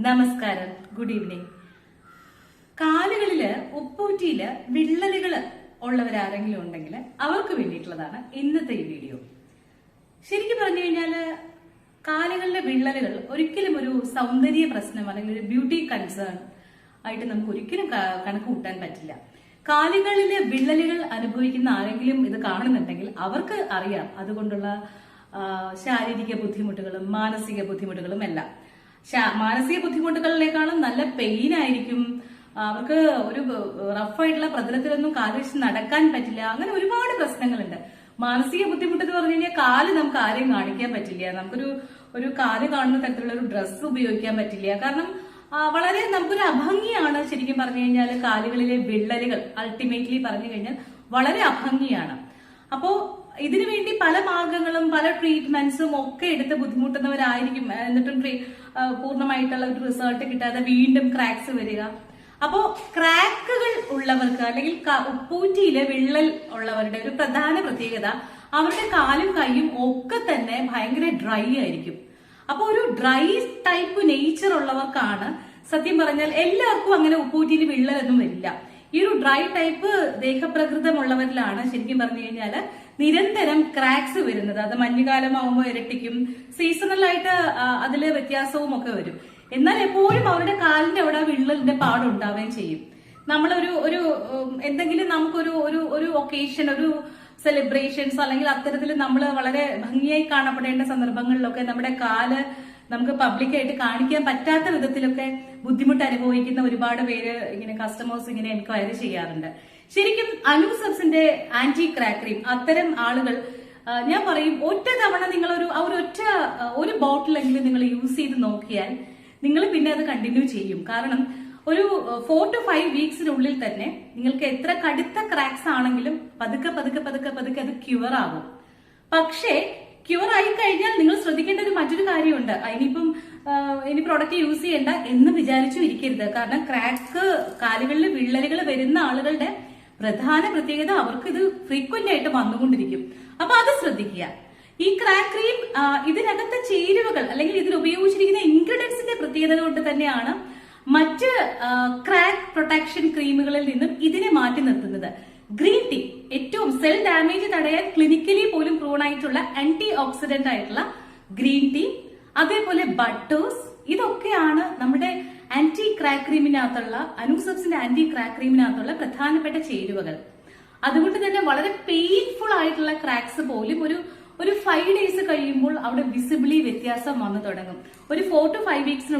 നമസ്കാരം, good evening. കാലുകളില് ഉപ്പൂറ്റിയില് വിള്ളലുകൾ ഉള്ളവരാരെങ്കിലും ഉണ്ടെങ്കിൽ അവർക്ക് വേണ്ടിയിട്ടുള്ളതാണ് ഇന്നത്തെ ഈ വീഡിയോ. ശരിക്കും പറഞ്ഞു കഴിഞ്ഞാല് കാലുകളിലെ വിള്ളലുകൾ ഒരിക്കലും ഒരു സൗന്ദര്യ പ്രശ്നം അല്ലെങ്കിൽ ഒരു ബ്യൂട്ടി കൺസേൺ ആയിട്ട് നമുക്ക് ഒരിക്കലും കണക്ക് കൂട്ടാൻ പറ്റില്ല. കാലുകളിലെ വിള്ളലുകൾ അനുഭവിക്കുന്ന ആരെങ്കിലും ഇത് കാണുന്നുണ്ടെങ്കിൽ അവർക്ക് അറിയാം അതുകൊണ്ടുള്ള ശാരീരിക ബുദ്ധിമുട്ടുകളും മാനസിക ബുദ്ധിമുട്ടുകളും എല്ലാം. മാനസിക ബുദ്ധിമുട്ടുകളിലേക്കാളും നല്ല പെയിൻ ആയിരിക്കും. അവർക്ക് ഒരു റഫായിട്ടുള്ള പ്രതലത്തിലൊന്നും കാല് വെച്ച് നടക്കാൻ പറ്റില്ല. അങ്ങനെ ഒരുപാട് പ്രശ്നങ്ങളുണ്ട്. മാനസിക ബുദ്ധിമുട്ട് എന്ന് പറഞ്ഞു കഴിഞ്ഞാൽ കാല് നമുക്ക് ആരെയും കാണിക്കാൻ പറ്റില്ല. നമുക്കൊരു കാല് കാണുന്ന തരത്തിലുള്ള ഒരു ഡ്രസ്സ് ഉപയോഗിക്കാൻ പറ്റില്ല. കാരണം വളരെ നമുക്കൊരു അഭംഗിയാണ്. ശരിക്കും പറഞ്ഞു കഴിഞ്ഞാൽ കാലുകളിലെ വിള്ളലുകൾ അൾട്ടിമേറ്റ്ലി പറഞ്ഞു കഴിഞ്ഞാൽ വളരെ അഭംഗിയാണ്. അപ്പോ ഇതിനു വേണ്ടി പല മാർഗങ്ങളും പല ട്രീറ്റ്മെന്റ്സും ഒക്കെ എടുത്ത് ബുദ്ധിമുട്ടുന്നവരായിരിക്കും. എന്നിട്ടും പൂർണ്ണമായിട്ടുള്ള ഒരു റിസൾട്ട് കിട്ടാതെ വീണ്ടും ക്രാക്സ് വരിക. അപ്പോ ക്രാക്കുകൾ ഉള്ളവർക്ക് അല്ലെങ്കിൽ ഉപ്പൂറ്റിയിലെ വിള്ളൽ ഉള്ളവരുടെ ഒരു പ്രധാന പ്രത്യേകത അവരുടെ കാലും കൈയും ഒക്കെ തന്നെ ഭയങ്കര ഡ്രൈ ആയിരിക്കും. അപ്പൊ ഒരു ഡ്രൈ ടൈപ്പ് നേച്ചർ ഉള്ളവർക്കാണ് സത്യം പറഞ്ഞാൽ എല്ലാവർക്കും അങ്ങനെ ഉപ്പൂറ്റിയിൽ വിള്ളലൊന്നും വരില്ല. ഈ ഒരു ഡ്രൈ ടൈപ്പ് ദേഹപ്രകൃതമുള്ളവരിലാണ് ശരിക്കും പറഞ്ഞു കഴിഞ്ഞാല് നിരന്തരം ക്രാക്സ് വരുന്നത്. അത് മഞ്ഞുകാലമാകുമ്പോൾ ഇരട്ടിക്കും, സീസണലായിട്ട് അതില് വ്യത്യാസവും ഒക്കെ വരും. എന്നാൽ എപ്പോഴും അവരുടെ കാലിന്റെ അവിടെ വിള്ളലിന്റെ പാടുണ്ടാവുകയും ചെയ്യും. നമ്മളൊരു എന്തെങ്കിലും നമുക്കൊരു ഒക്കേഷൻ, ഒരു സെലിബ്രേഷൻസ് അല്ലെങ്കിൽ അത്തരത്തിൽ നമ്മൾ വളരെ ഭംഗിയായി കാണപ്പെടേണ്ട സന്ദർഭങ്ങളിലൊക്കെ നമ്മുടെ കാല് നമുക്ക് പബ്ലിക്കായിട്ട് കാണിക്കാൻ പറ്റാത്ത വിധത്തിലൊക്കെ ബുദ്ധിമുട്ട് അനുഭവിക്കുന്ന ഒരുപാട് പേര് ഇങ്ങനെ കസ്റ്റമേഴ്സ് ഇങ്ങനെ എൻക്വയറി ചെയ്യാറുണ്ട്. ശരിക്കും അനൂസബ്സിന്റെ ആന്റി ക്രാക്ക് ക്രീം അത്തരം ആളുകൾ ഞാൻ പറയും ഒറ്റ തവണ നിങ്ങൾ ഒരു ബോട്ടിലെങ്കിലും നിങ്ങൾ യൂസ് ചെയ്ത് നോക്കിയാൽ നിങ്ങൾ പിന്നെ അത് കണ്ടിന്യൂ ചെയ്യും. കാരണം ഒരു 4 to 5 വീക്സിനുള്ളിൽ തന്നെ നിങ്ങൾക്ക് എത്ര കടുത്ത ക്രാക്സ് ആണെങ്കിലും പതുക്കെ അത് ക്യൂർ ആകും. പക്ഷേ ക്യൂർ ആയി കഴിഞ്ഞാൽ നിങ്ങൾ ശ്രദ്ധിക്കേണ്ട ഒരു മറ്റൊരു കാര്യമുണ്ട്. ഇനി പ്രോഡക്റ്റ് യൂസ് ചെയ്യണ്ട എന്ന് വിചാരിച്ചു ഇരിക്കരുത്. കാരണം കാലുകളിൽ വിള്ളലുകൾ വരുന്ന ആളുകളുടെ പ്രധാന പ്രത്യേകത അവർക്ക് ഇത് ഫ്രീക്വന്റ് ആയിട്ട് വന്നുകൊണ്ടിരിക്കും. അപ്പൊ അത് ശ്രദ്ധിക്കുക. ഈ ക്രാക്ക് ക്രീം ഇതിനകത്തെ ചേരുവകൾ അല്ലെങ്കിൽ ഇതിൽ ഉപയോഗിച്ചിരിക്കുന്ന ഇൻഗ്രീഡിയൻസിന്റെ പ്രത്യേകത കൊണ്ട് തന്നെയാണ് മറ്റ് ക്രാക്ക് പ്രൊട്ടക്ഷൻ ക്രീമുകളിൽ നിന്നും ഇതിനെ മാറ്റി നിർത്തുന്നത്. ഗ്രീൻ ടീ ഏറ്റവും സെൽ ഡാമേജ് തടയാൻ ക്ലിനിക്കലി പോലും പ്രൂൺ ആയിട്ടുള്ള ആന്റി ഓക്സിഡന്റ് ആയിട്ടുള്ള ഗ്രീൻ ടീ, അതേപോലെ ബട്ടേഴ്സ്, ഇതൊക്കെയാണ് നമ്മുടെ ആന്റി ക്രാക്ക് ക്രീമിനകത്തുള്ള അനൂസബ്സിന്റെ ആന്റി ക്രാക്ക് ക്രീമിനകത്തുള്ള പ്രധാനപ്പെട്ട ചേരുവകൾ. അതുകൊണ്ട് തന്നെ വളരെ പെയിൻഫുൾ ആയിട്ടുള്ള ക്രാക്സ് പോലും ഒരു 5 days കഴിയുമ്പോൾ അവിടെ വിസിബിളി വ്യത്യാസം വന്നു തുടങ്ങും. ഒരു 4 to 5 വീക്സിന്